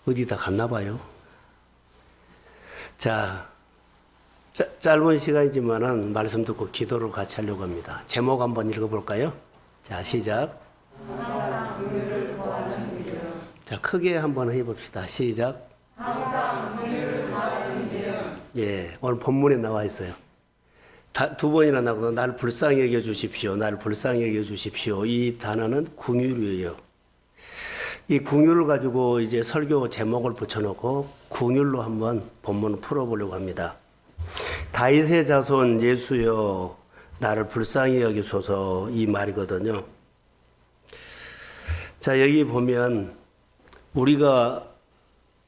어디다 갔나 봐요. 자, 짧은 시간이지만은 말씀 듣고 기도를 같이 하려고 합니다. 제목 한번 읽어볼까요? 자, 시작. 자, 크게 한번 해봅시다. 시작. 예, 오늘 본문에 나와 있어요. 두 번이나 나와서 나를 불쌍히 여겨 주십시오. 나를 불쌍히 여겨 주십시오. 이 단어는 긍휼이에요. 이 긍휼을 가지고 이제 설교 제목을 붙여놓고 긍휼로 한번 본문을 풀어보려고 합니다. 다윗의 자손 예수여 나를 불쌍히 여기소서 이 말이거든요. 자, 여기 보면 우리가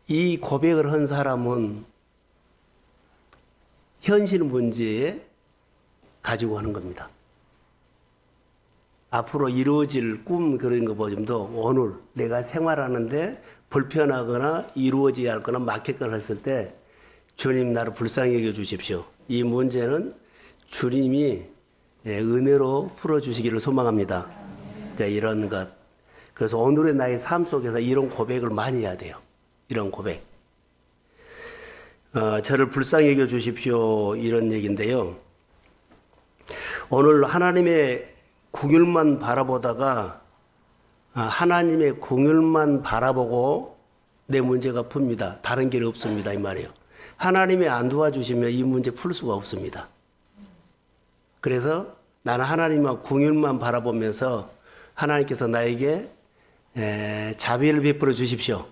이 고백을 한 사람은 현실 문제에 가지고 하는 겁니다. 앞으로 이루어질 꿈 그런 거 보지도 오늘 내가 생활하는데 불편하거나 이루어져야 할 거나 막혔거나 했을 때 주님 나를 불쌍히 여겨 주십시오. 이 문제는 주님이 은혜로 풀어주시기를 소망합니다. 자, 이런 것. 그래서 오늘의 나의 삶 속에서 이런 고백을 많이 해야 돼요. 이런 고백. 저를 불쌍히 여겨 주십시오. 이런 얘기인데요. 오늘 하나님의 긍휼만 바라보다가 하나님의 긍휼만 바라보고 내 문제가 풉니다. 다른 길이 없습니다. 이 말이에요. 하나님이 안 도와주시면 이 문제 풀 수가 없습니다. 그래서 나는 하나님만 긍휼만 바라보면서 하나님께서 나에게 자비를 베풀어 주십시오.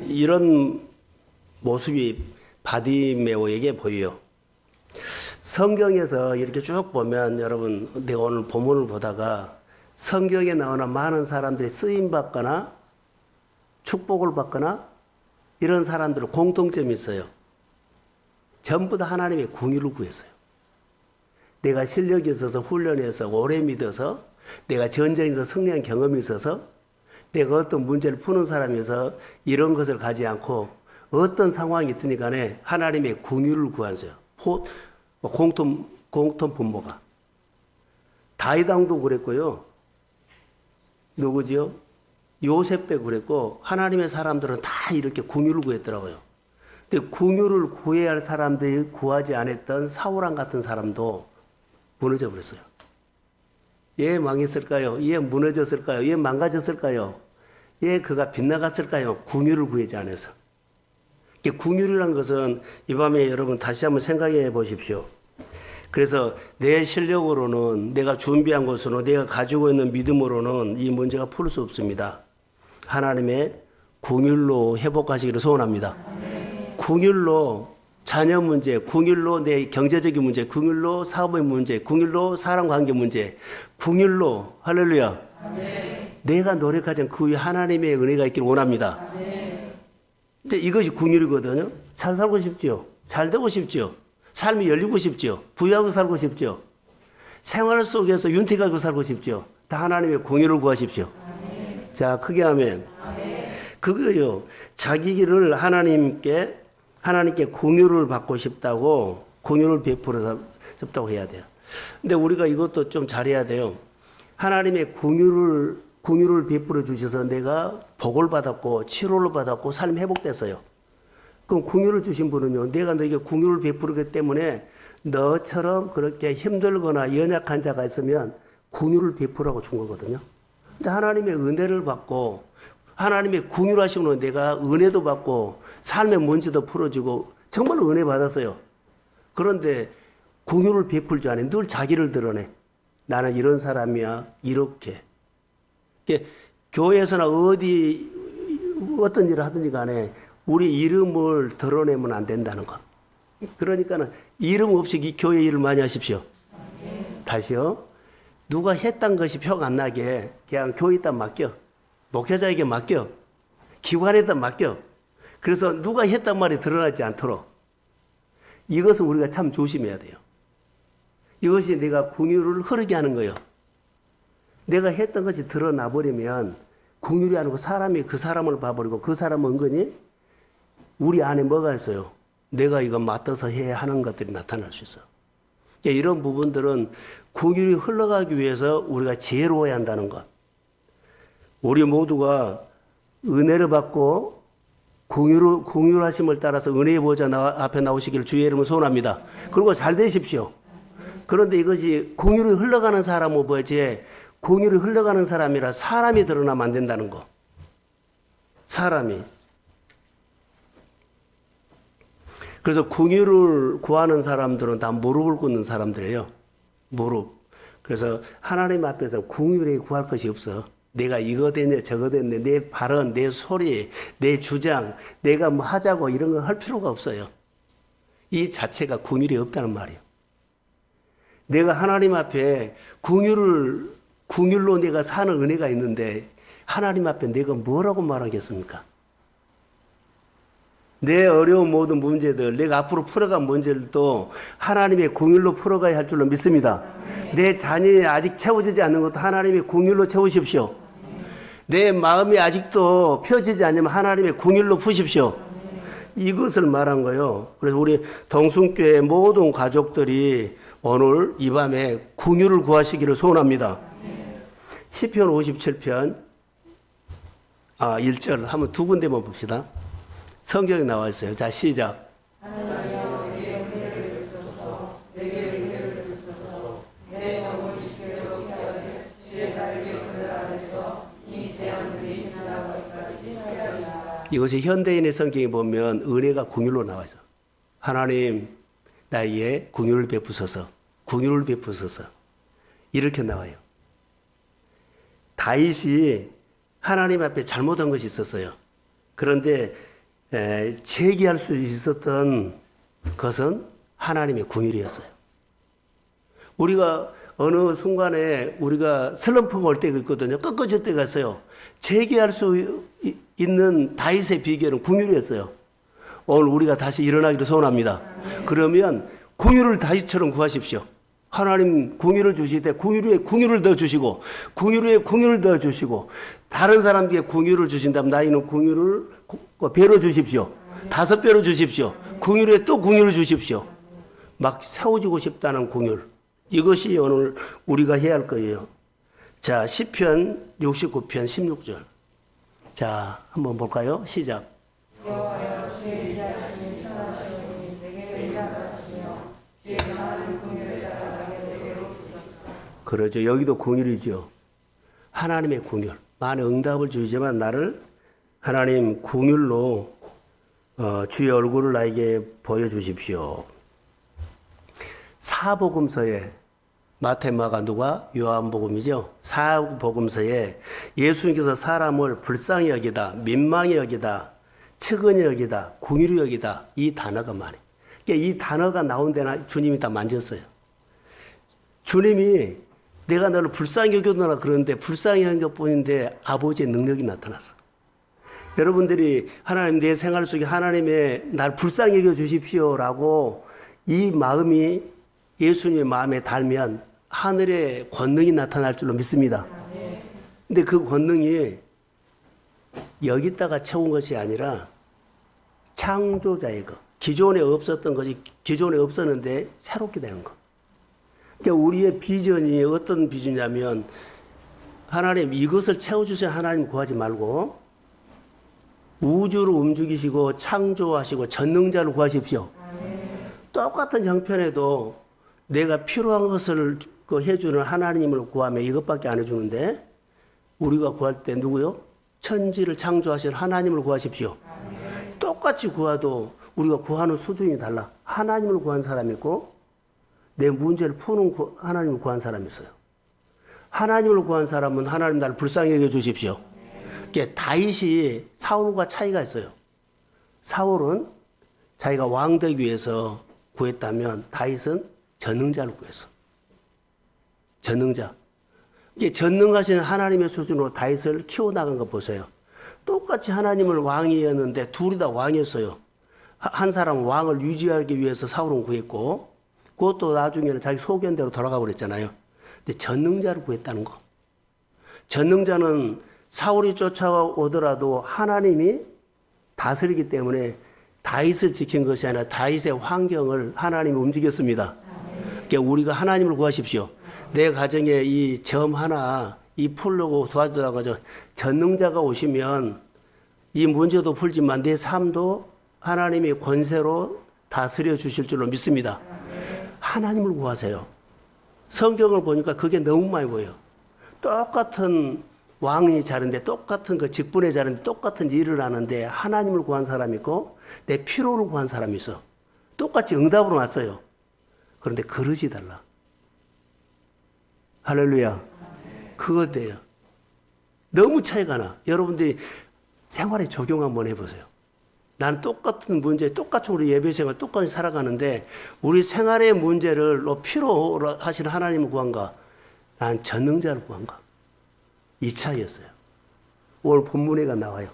이런 모습이 바디메오에게 보여요. 성경에서 이렇게 쭉 보면 여러분 내가 오늘 본문을 보다가 성경에 나오는 많은 사람들이 쓰임받거나 축복을 받거나 이런 사람들은 공통점이 있어요. 전부 다 하나님의 긍휼을 구했어요. 내가 실력이 있어서 훈련해서 오래 믿어서 내가 전쟁에서 승리한 경험이 있어서 내가 어떤 문제를 푸는 사람이어서 이런 것을 가지 않고 어떤 상황이 있든지 간에 하나님의 긍휼을 구하세요. 공통 분모가. 다윗 왕도 그랬고요. 누구지요? 요셉도 그랬고 하나님의 사람들은 다 이렇게 긍휼을 구했더라고요. 근데 긍휼을 구해야 할 사람들이 구하지 않았던 사울왕 같은 사람도 무너져 버렸어요. 예 망했을까요? 예 무너졌을까요? 예 망가졌을까요? 예 그가 빗나갔을까요? 긍휼을 구하지 않아서. 긍휼이라는 것은 이 밤에 여러분 다시 한번 생각해 보십시오. 그래서 내 실력으로는 내가 준비한 것으로 내가 가지고 있는 믿음으로는 이 문제가 풀 수 없습니다. 하나님의 긍휼로 회복하시기를 소원합니다. 긍휼로 자녀 문제, 긍휼로 내 경제적인 문제, 긍휼로 사업의 문제, 긍휼로 사람 관계 문제, 긍휼로 할렐루야. 내가 노력하지 그 위에 하나님의 은혜가 있기를 원합니다. 근데 이것이 긍휼이거든요. 잘 살고 싶지요. 잘 되고 싶지요. 삶이 열리고 싶지요. 부유하고 살고 싶지요. 생활 속에서 윤택하고 살고 싶지요. 다 하나님의 긍휼을 구하십시오. 자, 크게 하면 그거요. 자기 길을 하나님께 긍휼을 받고 싶다고 긍휼을 베풀어 싶다고 해야 돼요. 근데 우리가 이것도 좀 잘해야 돼요. 하나님의 긍휼을 베풀어 주셔서 내가 복을 받았고 치료를 받았고 삶이 회복됐어요. 그럼 긍휼을 주신 분은요. 내가 너에게 긍휼을 베푸르기 때문에 너처럼 그렇게 힘들거나 연약한 자가 있으면 긍휼을 베푸라고 준 거거든요. 근데 하나님의 은혜를 받고 하나님의 긍휼하심으로 내가 은혜도 받고 삶의 문제도 풀어주고 정말 은혜 받았어요. 그런데 긍휼을 베풀 줄 아네. 늘 자기를 드러내. 나는 이런 사람이야. 이렇게. 교회에서나 어떤 일을 하든지 간에 우리 이름을 드러내면 안 된다는 거. 그러니까는 이름 없이 이 교회 일을 많이 하십시오. 다시요. 누가 했던 것이 표가 안 나게 그냥 교회에다 맡겨. 목회자에게 맡겨. 기관에다 맡겨. 그래서 누가 했단 말이 드러나지 않도록. 이것을 우리가 참 조심해야 돼요. 이것이 내가 긍휼을 흐르게 하는 거예요. 내가 했던 것이 드러나 버리면 긍휼이 아니고 사람이 그 사람을 봐버리고 그 사람은 은근히 우리 안에 뭐가 있어요? 내가 이거 맡아서 해야 하는 것들이 나타날 수 있어. 이런 부분들은 긍휼이 흘러가기 위해서 우리가 지혜로워야 한다는 것. 우리 모두가 은혜를 받고 궁휼하심을 따라서 은혜의 보좌 앞에 나오시기를 주의 이름으로 소원합니다. 그리고 잘 되십시오. 그런데 이것이 궁휼이 흘러가는 사람은 뭐지? 궁휼이 흘러가는 사람이라 사람이 드러나면 안 된다는 거. 사람이. 그래서 궁휼을 구하는 사람들은 다 무릎을 꿇는 사람들이에요. 무릎. 그래서 하나님 앞에서 궁휼히 구할 것이 없어. 내가 이거 됐네 저거 됐네 내 발언 내 소리 내 주장 내가 뭐 하자고 이런 거 할 필요가 없어요. 이 자체가 궁휼이 없다는 말이에요. 내가 하나님 앞에 궁휼로 내가 사는 은혜가 있는데 하나님 앞에 내가 뭐라고 말하겠습니까? 내 어려운 모든 문제들, 내가 앞으로 풀어간 문제들도 하나님의 궁휼로 풀어가야 할 줄로 믿습니다. 내 자녀이 아직 채워지지 않는 것도 하나님의 궁휼로 채우십시오. 내 마음이 아직도 펴지지 않으면 하나님의 궁휼로 푸십시오. 이것을 말한 거예요. 그래서 우리 동순교회 모든 가족들이 오늘 이 밤에 궁휼을 구하시기를 소원합니다. 시편 57편 1절 한번 두 군데만 봅시다. 성경에 나와 있어요. 자, 시작. 이것이 현대인의 성경에 보면 은혜가 궁휼로 나와 있어. 하나님 나에게 궁휼을 베푸소서. 궁휼을 베푸소서. 이렇게 나와요. 다윗이 하나님 앞에 잘못한 것이 있었어요. 그런데 제기할 수 있었던 것은 하나님의 궁휼이었어요. 우리가 어느 순간에 우리가 슬럼프가 올 때가 있거든요. 꺾어질 때가 있어요. 제기할 수 있는 다윗의 비결은 궁휼이었어요. 오늘 우리가 다시 일어나기를 소원합니다. 그러면 궁휼을 다윗처럼 구하십시오. 하나님 궁휼을 주실 때 궁휼에 궁휼을 더 주시고 궁휼에 궁휼을 더 주시고 다른 사람에게 궁휼을 주신다면 나이는 궁휼을 배로 주십시오. 5배로 주십시오. 궁휼에 또 궁휼을 주십시오. 막 세워지고 싶다는 궁휼. 이것이 오늘 우리가 해야 할 거예요. 자, 시편 69편 16절. 자, 한번 볼까요? 시작. 그러죠. 여기도 궁휼이죠. 하나님의 궁휼. 많은 응답을 주시지만 나를 하나님 궁휼로 주의 얼굴을 나에게 보여주십시오. 사복음서에 마태, 마가, 누가? 요한복음이죠. 사복음서에 예수님께서 사람을 불쌍히 여기다, 민망히 여기다, 측은히 여기다, 궁휼히 여기다 이 단어가 많아요. 그러니까 이 단어가 나온 데나 주님이 다 만졌어요. 주님이 내가 너를 불쌍히 여겨노라 그러는데 불쌍히 한 것뿐인데 아버지의 능력이 나타났어. 여러분들이 하나님 내 생활 속에 하나님의 날 불쌍히 여겨 주십시오라고 이 마음이 예수님의 마음에 닿으면 하늘의 권능이 나타날 줄로 믿습니다. 근데 그 권능이 여기다가 채운 것이 아니라 창조자의 것. 기존에 없었던 것이 기존에 없었는데 새롭게 되는 것. 그러니까 우리의 비전이 어떤 비전이냐면 하나님 이것을 채워주세요. 하나님 구하지 말고 우주를 움직이시고 창조하시고 전능자를 구하십시오. 똑같은 형편에도 내가 필요한 것을 해주는 하나님을 구하면 이것밖에 안 해주는데 우리가 구할 때 누구요? 천지를 창조하신 하나님을 구하십시오. 똑같이 구해도 우리가 구하는 수준이 달라. 하나님을 구한 사람이 있고 내 문제를 푸는 하나님을 구한 사람이 있어요. 하나님을 구한 사람은 하나님 나를 불쌍히 여겨 주십시오. 그러니까 다윗이 사울과 차이가 있어요. 사울은 자기가 왕 되기 위해서 구했다면 다윗은 전능자를 구했어. 전능자. 이게 전능하신 하나님의 수준으로 다윗을 키워나간 거 보세요. 똑같이 하나님을 왕이었는데 둘이 다 왕이었어요. 한 사람은 왕을 유지하기 위해서 사울은 구했고 그것도 나중에는 자기 소견대로 돌아가 버렸잖아요. 근데 전능자를 구했다는 거. 전능자는 사울이 쫓아오더라도 하나님이 다스리기 때문에 다윗을 지킨 것이 아니라 다윗의 환경을 하나님이 움직였습니다. 그러니까 우리가 하나님을 구하십시오. 내 가정에 이 점 하나 이 풀려고 도와주다가 전능자가 오시면 이 문제도 풀지만 내 삶도 하나님이 권세로 다스려 주실 줄로 믿습니다. 하나님을 구하세요. 성경을 보니까 그게 너무 많이 보여요. 똑같은 왕이 자는데 똑같은 그 직분에 자는데 똑같은 일을 하는데 하나님을 구한 사람이 있고 내 필요를 구한 사람이 있어. 똑같이 응답으로 왔어요. 그런데 그릇이 달라. 할렐루야. 그거 돼요. 너무 차이가 나. 여러분들이 생활에 적용 한번 해보세요. 난 똑같은 문제, 똑같이 우리 예배생활 똑같이 살아가는데 우리 생활의 문제를 필요로 하시는 하나님을 구한가? 난 전능자를 구한가? 이 차이였어요. 오늘 본문에가 나와요.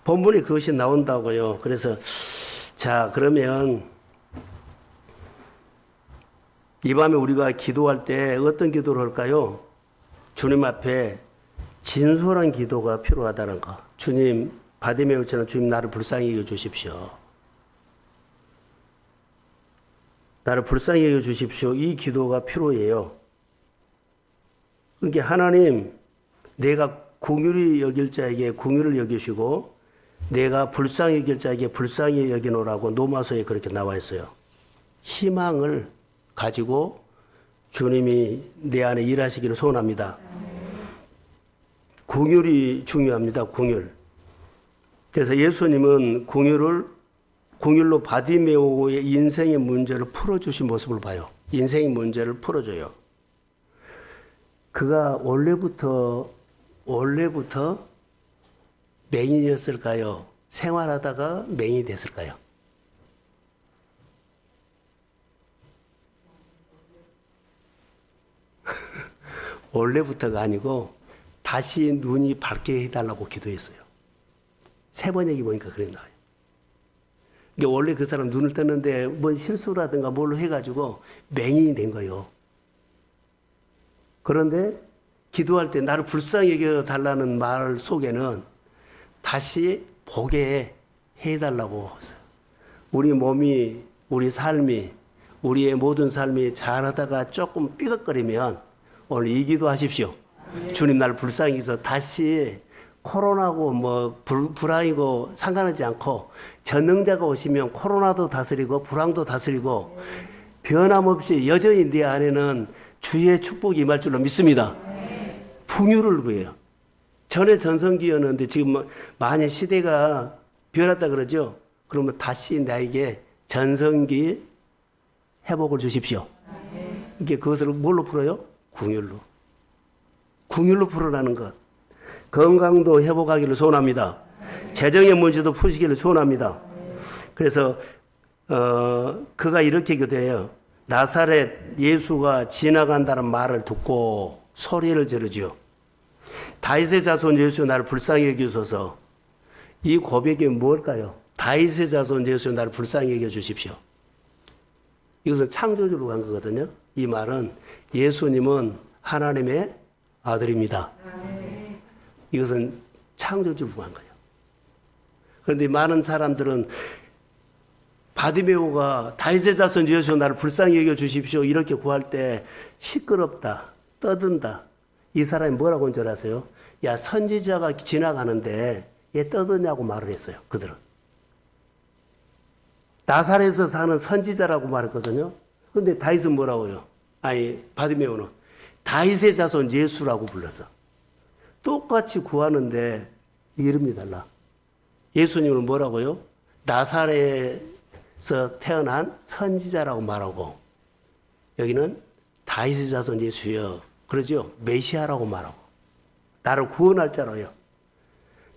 본문에 그것이 나온다고요. 그래서 자, 그러면 이 밤에 우리가 기도할 때 어떤 기도를 할까요? 주님 앞에 진솔한 기도가 필요하다는 거. 주님, 바디메오처럼 주님 나를 불쌍히 여겨 주십시오. 나를 불쌍히 여겨 주십시오. 이 기도가 필요해요. 그러니까 하나님, 내가 긍휼히 여길 자에게 긍휼을 여기시고 내가 불쌍히 여길 자에게 불쌍히 여기노라고 로마서에 그렇게 나와 있어요. 희망을 가지고 주님이 내 안에 일하시기를 소원합니다. 긍휼이 중요합니다. 긍휼. 그래서 예수님은 긍휼로 바디메오의 인생의 문제를 풀어주신 모습을 봐요. 인생의 문제를 풀어줘요. 그가 원래부터 맹인이었을까요? 생활하다가 맹인이 됐을까요? 원래부터가 아니고 다시 눈이 밝게 해달라고 기도했어요. 세 번 얘기 보니까 그래 나와요. 이게 원래 그 사람 눈을 떴는데 뭔 실수라든가 뭘로 해가지고 맹인이 된 거예요. 그런데 기도할 때 나를 불쌍히 여겨달라는 말 속에는 다시 보게 해달라고 했어요. 우리 몸이, 우리 삶이, 우리의 모든 삶이 잘하다가 조금 삐걱거리면 오늘 이 기도 하십시오. 주님 나를 불쌍히 여기서 다시 코로나고 뭐 불황이고 상관하지 않고 전능자가 오시면 코로나도 다스리고 불황도 다스리고 변함없이 여전히 네 안에는 주의 축복이 임할 줄로 믿습니다. 풍요를 구해요. 전에 전성기였는데 지금 만약 시대가 변했다 그러죠. 그러면 다시 나에게 전성기 회복을 주십시오. 이게 그것을 뭘로 풀어요? 긍휼로. 긍휼로 풀어라는 것. 건강도 회복하기를 소원합니다. 재정의 문제도 푸시기를 소원합니다. 그래서 그가 이렇게 기도해요. 나사렛 예수가 지나간다는 말을 듣고 소리를 지르지요. 다윗의 자손 예수 나를 불쌍히 여기소서. 이 고백이 뭘까요? 다윗의 자손 예수 나를 불쌍히 여겨 주십시오. 이것은 창조주로 간 거거든요. 이 말은 예수님은 하나님의 아들입니다. 이것은 창조주로 간 거예요. 그런데 많은 사람들은 바디메오가 다윗의 자손 예수 나를 불쌍히 여겨 주십시오 이렇게 구할 때 시끄럽다, 떠든다. 이 사람이 뭐라고 한 줄 아세요? 야, 선지자가 지나가는데 얘 떠드냐고 말을 했어요. 그들은. 나사렛에서 사는 선지자라고 말했거든요. 근데 다윗은 뭐라고요? 아니, 바디메오는 다윗의 자손 예수라고 불렀어. 똑같이 구하는데 이름이 달라. 예수님은 뭐라고요? 나사렛에서 태어난 선지자라고 말하고 여기는 다윗의 자손 예수여. 그러죠? 메시아라고 말하고 나를 구원할 자로요.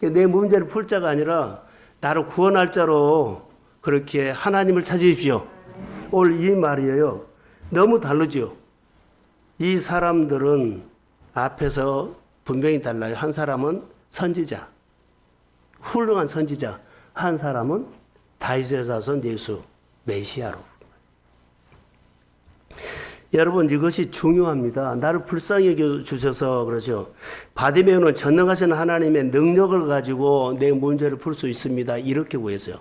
내 문제를 풀 자가 아니라 나를 구원할 자로 그렇게 하나님을 찾으십시오. 오늘 이 말이에요. 너무 다르죠? 이 사람들은 앞에서 분명히 달라요. 한 사람은 선지자, 훌륭한 선지자. 한 사람은 다윗의 자손 예수, 메시아로. 여러분 이것이 중요합니다. 나를 불쌍히 여겨주셔서 그러죠. 바디메오는 전능하신 하나님의 능력을 가지고 내 문제를 풀 수 있습니다. 이렇게 구했어요.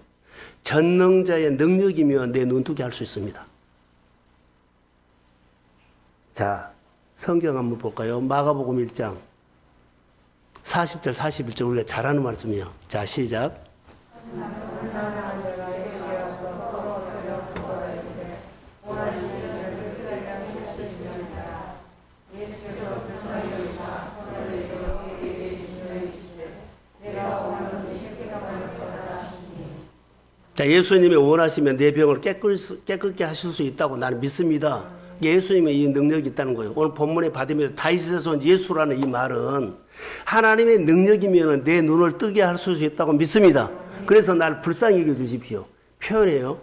전능자의 능력이면 내 눈뜨게 할 수 있습니다. 자, 성경 한번 볼까요? 마가복음 1장 40절, 41절 우리가 잘 아는 말씀이에요. 자, 시작. 자, 예수님이 원하시면 내 병을 깨끗게 하실 수 있다고 나는 믿습니다. 예수님의 이 능력이 있다는 거예요. 오늘 본문에 받으면서 다윗에서 온 예수라는 이 말은 하나님의 능력이면 내 눈을 뜨게 할 수 있다고 믿습니다. 그래서 나를 불쌍히 여겨 주십시오. 표현해요.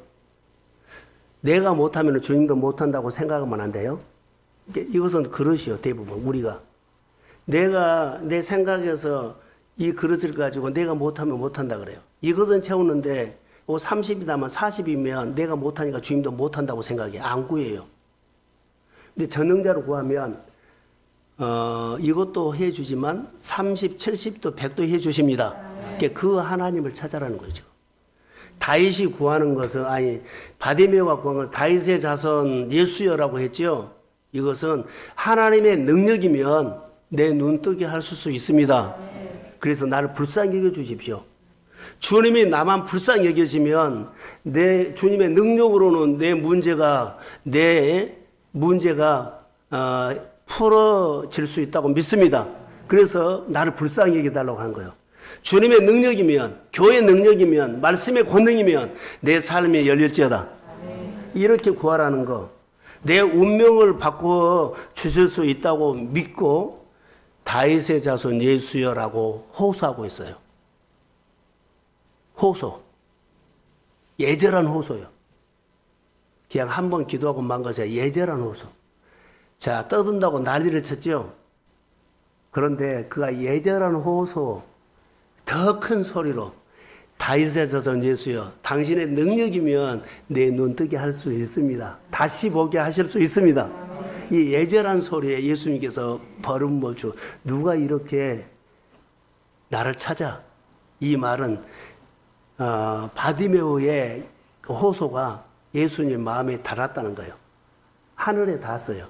내가 못하면 주님도 못한다고 생각하면 안 돼요. 이것은 그릇이요. 대부분 우리가. 내가 내 생각에서 이 그릇을 가지고 내가 못하면 못한다 그래요. 이것은 채우는데 30이다만 40이면 내가 못하니까 주님도 못한다고 생각해. 안 구해요. 근데 전능자로 구하면 이것도 해주지만 30, 70도 100도 해주십니다. 그 하나님을 찾아라는 거죠. 다윗이 구하는 것은 바디메오가 구한 것은 다윗의 자손 예수여라고 했죠. 이것은 하나님의 능력이면 내 눈 뜨게 할 수 있습니다. 그래서 나를 불쌍히 여겨 주십시오. 주님이 나만 불쌍히 여겨지면 주님의 능력으로는 내 문제가 풀어질 수 있다고 믿습니다. 그래서 나를 불쌍히 여겨달라고 하는 거예요. 주님의 능력이면, 교회의 능력이면, 말씀의 권능이면 내 삶이 열릴지어다. 이렇게 구하라는 거. 내 운명을 바꿔 주실 수 있다고 믿고 다윗의 자손 예수여라고 호소하고 있어요. 호소. 예절한 호소요. 그냥 한번 기도하고 만 것이 예절한 호소. 자, 떠든다고 난리를 쳤죠. 그런데 그가 예절한 호소, 더 큰 소리로 다윗의 자손 예수여, 당신의 능력이면 내 눈 뜨게 할 수 있습니다. 다시 보게 하실 수 있습니다. 이 예절한 소리에 예수님께서 벌은 뭐죠? 누가 이렇게 나를 찾아? 이 말은 바디메오의 그 호소가 예수님 마음에 닿았다는 거예요. 하늘에 닿았어요.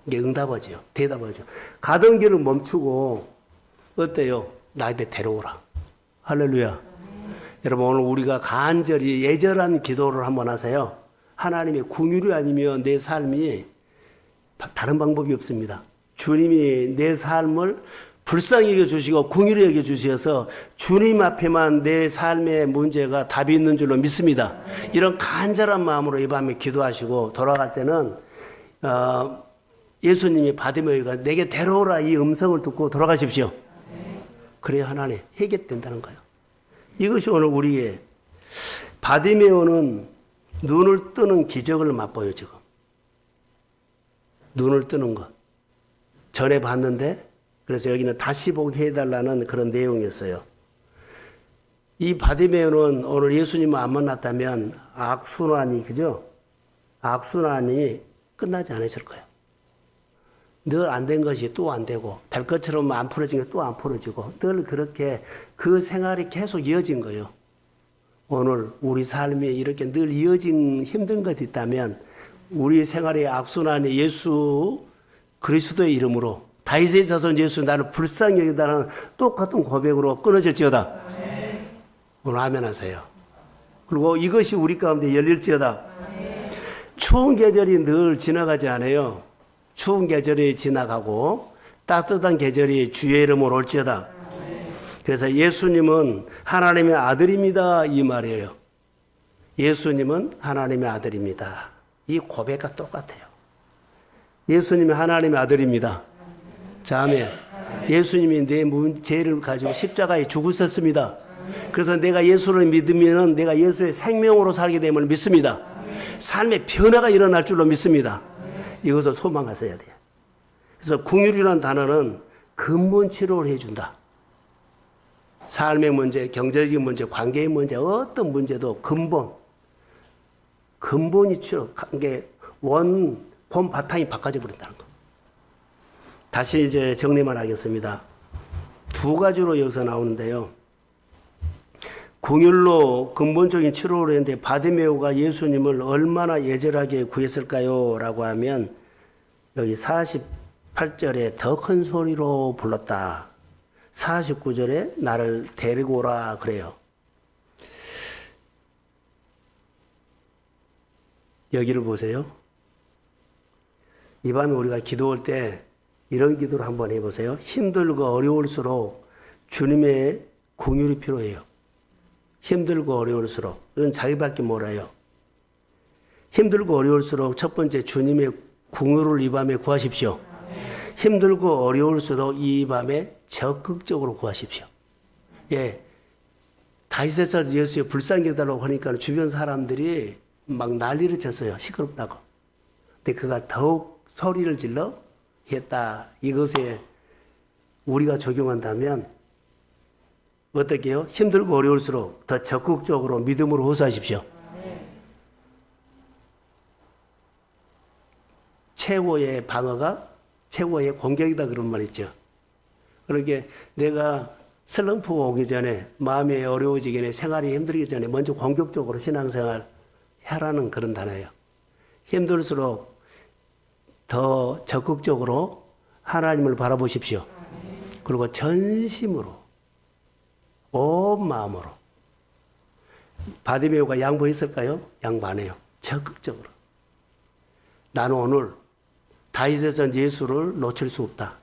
이게 응답하죠. 대답하죠. 가던 길을 멈추고 어때요? 나한테 데려오라. 할렐루야. 여러분 오늘 우리가 간절히 예절한 기도를 한번 하세요. 하나님의 긍휼이 아니면 내 삶이 다른 방법이 없습니다. 주님이 내 삶을 불쌍히 여겨주시고 긍휼히 여겨주셔서 주님 앞에만 내 삶의 문제가 답이 있는 줄로 믿습니다. 이런 간절한 마음으로 이 밤에 기도하시고 돌아갈 때는 예수님이 바디메오가 내게 데려오라 이 음성을 듣고 돌아가십시오. 그래야 하나님 해결된다는 거예요. 이것이 오늘 우리의 바디메오는 눈을 뜨는 기적을 맛보여 지금. 눈을 뜨는 것. 전에 봤는데 그래서 여기는 다시 보게 해달라는 그런 내용이었어요. 이 바디메오는 오늘 예수님을 안 만났다면 악순환이 그죠? 악순환이 끝나지 않으실 거예요. 늘 안 된 것이 또 안 되고 될 것처럼 안 풀어진 게 또 안 풀어지고 늘 그렇게 그 생활이 계속 이어진 거예요. 오늘 우리 삶이 이렇게 늘 이어진 힘든 것이 있다면 우리 생활의 악순환이 예수 그리스도의 이름으로 다윗의 자손 예수 나를 불쌍히 여기다는 똑같은 고백으로 끊어질지어다. 오늘 아멘 하세요. 그리고 이것이 우리 가운데 열릴지어다. 추운 계절이 늘 지나가지 않아요. 추운 계절이 지나가고 따뜻한 계절이 주의 이름으로 올지어다. 그래서 예수님은 하나님의 아들입니다. 이 말이에요. 예수님은 하나님의 아들입니다. 이 고백과 똑같아요. 예수님이 하나님의 아들입니다. 자, 아멘. 예수님이 내 죄를 가지고 십자가에 죽으셨습니다. 그래서 내가 예수를 믿으면 내가 예수의 생명으로 살게 됨을 믿습니다. 삶의 변화가 일어날 줄로 믿습니다. 이것을 소망하셔야 돼요. 그래서 긍휼이라는 단어는 근본 치료를 해준다. 삶의 문제, 경제적인 문제, 관계의 문제, 어떤 문제도 근본이 치료, 관계, 본 바탕이 바꿔져 버린다는 거. 다시 이제 정리만 하겠습니다. 두 가지로 여기서 나오는데요. 긍휼로 근본적인 치료를 했는데 바디메오가 예수님을 얼마나 예절하게 구했을까요? 라고 하면 여기 48절에 더 큰 소리로 불렀다. 49절에 나를 데리고 오라 그래요. 여기를 보세요. 이 밤에 우리가 기도할 때 이런 기도를 한번 해보세요. 힘들고 어려울수록 주님의 긍휼이 필요해요. 힘들고 어려울수록. 이건 자기밖에 몰라요. 힘들고 어려울수록 첫 번째 주님의 긍휼을 이 밤에 구하십시오. 힘들고 어려울수록 이 밤에 적극적으로 구하십시오. 예. 다윗의 자 예수의 불쌍히 해달라고 하니까 주변 사람들이 막 난리를 쳤어요. 시끄럽다고. 근데 그가 더욱 소리를 질러 했다. 이것에 우리가 적용한다면 어떻게 해요? 힘들고 어려울수록 더 적극적으로 믿음으로 호소하십시오. 최고의 방어가 최고의 공격이다 그런 말 있죠. 그러니까 내가 슬럼프가 오기 전에 마음이 어려워지기 전에 생활이 힘들기 전에 먼저 공격적으로 신앙생활 하라는 그런 단어예요. 힘들수록 더 적극적으로 하나님을 바라보십시오. 그리고 전심으로 온 마음으로. 바디메오가 양보했을까요? 양보 안 해요. 적극적으로. 나는 오늘 다윗의 전 예수를 놓칠 수 없다.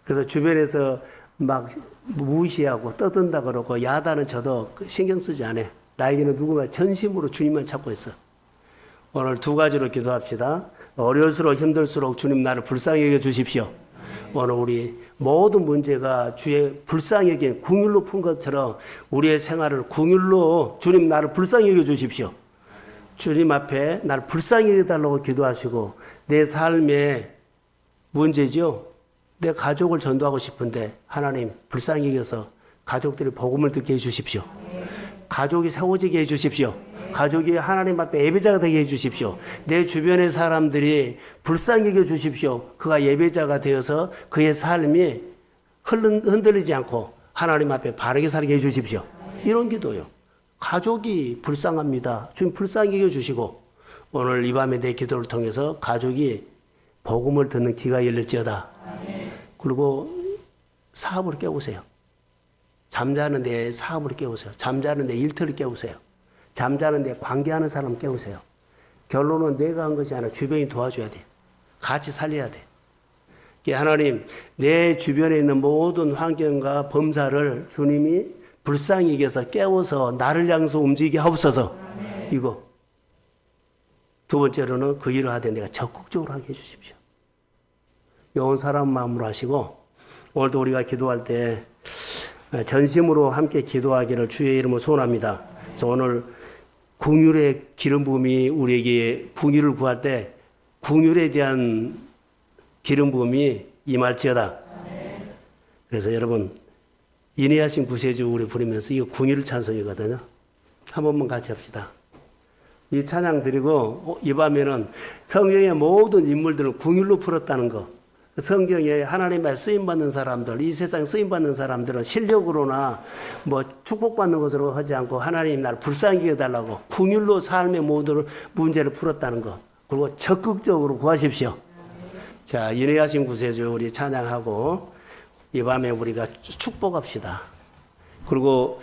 그래서 주변에서 막 무시하고 떠든다 그러고 야단은 저도 신경 쓰지 않아. 나에게는 누구나 전심으로 주님만 찾고 있어. 오늘 두 가지로 기도합시다. 어려울수록 힘들수록 주님 나를 불쌍히 여겨 주십시오. 오늘 우리 모든 문제가 주의 불쌍히 여긴 긍휼로 푼 것처럼 우리의 생활을 긍휼로 주님 나를 불쌍히 여겨 주십시오. 주님 앞에 나를 불쌍히 여겨달라고 기도하시고 내 삶의 문제죠. 내 가족을 전도하고 싶은데 하나님 불쌍히 여겨서 가족들이 복음을 듣게 해주십시오. 가족이 세워지게 해주십시오. 가족이 하나님 앞에 예배자가 되게 해주십시오. 내 주변의 사람들이 불쌍히 여겨주십시오. 그가 예배자가 되어서 그의 삶이 흔들리지 않고 하나님 앞에 바르게 살게 해주십시오. 이런 기도요. 가족이 불쌍합니다. 주님 불쌍히 여겨주시고 오늘 이 밤에 내 기도를 통해서 가족이 복음을 듣는 귀가 열릴지어다. 그리고 사업을 깨우세요. 잠자는 데 사업을 깨우세요. 잠자는 데 일터를 깨우세요. 잠자는 데 관계하는 사람 깨우세요. 결론은 내가 한 것이 아니라 주변이 도와줘야 돼. 같이 살려야 돼. 하나님, 내 주변에 있는 모든 환경과 범사를 주님이 불쌍히 여겨서 깨워서 나를 향해서 움직이게 하옵소서. 이거. 두 번째로는 그 일을 하되 내가 적극적으로 하게 해주십시오. 온 사람 마음으로 하시고 오늘도 우리가 기도할 때 전심으로 함께 기도하기를 주의 이름으로 소원합니다. 그래서 오늘 긍휼의 기름 부음이 우리에게 긍휼을 구할 때 긍휼에 대한 기름 부음이 임할지어다. 그래서 여러분 인내하신 구세주 우리 부르면서 이거 긍휼 찬송이거든요. 한 번만 같이 합시다. 이 찬양 드리고 이 밤에는 성경의 모든 인물들을 긍휼로 풀었다는 거. 성경에 하나님의 쓰임받는 사람들, 이 세상 쓰임받는 사람들은 실력으로나 뭐 축복받는 것으로 하지 않고 하나님 나를 불쌍히 여겨달라고 긍휼로 삶의 모든 문제를 풀었다는 것. 그리고 적극적으로 구하십시오. 자, 인내하신 구세주 우리 찬양하고 이 밤에 우리가 축복합시다. 그리고